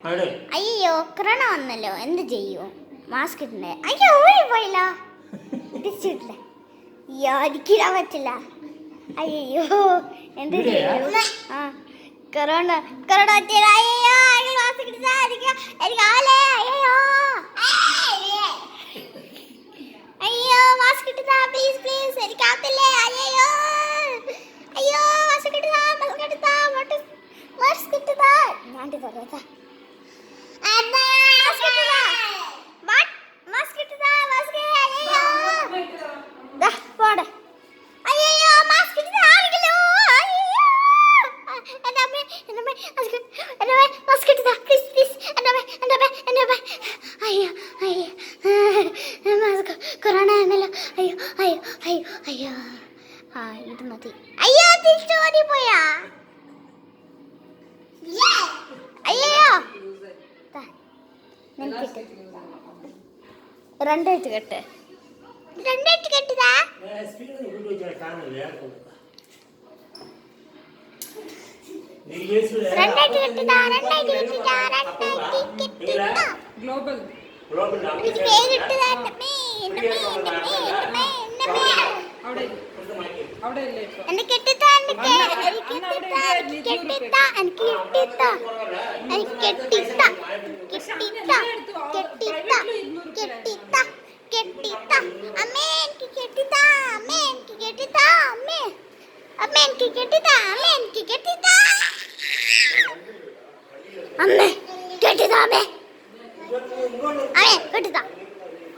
അയ്യോ കൊറോണ വന്നല്ലോ, എന്ത് ചെയ്യൂ? മാസ്ക് ഇട്ടേ. അയ്യോ പോയില്ല, തിരിച്ചിട്ടില്ല. അയ്യോ അടിക്കിടാൻ പറ്റില്ല. അയ്യോ എന്ത് ചെയ്യൂ? ആ കൊറോണ കൊറോണ അയ്യോ മാസ്ക് ഇട്ടാ എനിക്ക് ആലേ. അയ്യോ അയ്യോ മാസ്ക് ഇട്ടാ പ്ലീസ് പ്ലീസ്, എനിക്ക് ആത്തില്ലേ. അയ്യോ അയ്യോ മാസ്ക് ഇട്ടാ മാസ്ക് ഇട്ടാ മാസ്ക് ഇട്ടാ ഞാൻ തരാ. കൊറോണ ആണല്ലോ. അയ്യോ അയ്യോ അയ്യോ അയ്യോ ആ ഇത് മതി. അയ്യോ തിരിച്ചോടി പോയാ. അയ്യോ രണ്ടായിട്ട് കെട്ട്, രണ്ടായിട്ട് കെട്ടുതാ. രണ്ടായിട്ട് കെട്ടുതാ, രണ്ടായിട്ട് കെട്ടിതാ, രണ്ടായിട്ട് കെട്ടിതാ. ഗ്ലോബൽ എനിക്ക് പേരിട്ടതാ. എന്നെ കെട്ടിത്താ, എനിക്ക് കെട്ടിത്താ, എനിക്ക് കെട്ടിത്താ, എനിക്ക് കെട്ടിത്താ, എനിക്ക് കെട്ടിത്താ, കെട്ടിത്താ, കെട്ടിത്താ, കെട്ടിത്താ, കെട്ടിത്താ. അമ്മേ എനിക്ക് കെട്ടിത്താ, അമ്മേ എനിക്ക് കെട്ടിത്താ, അമ്മേ അമ്മേ എനിക്ക് കെട്ടിത്താ, അമ്മേ എനിക്ക് കെട്ടിത്താ, അമ്മേ കെട്ടിത്താ, അമ്മേ അമ്മേ കെട്ടിത്താ.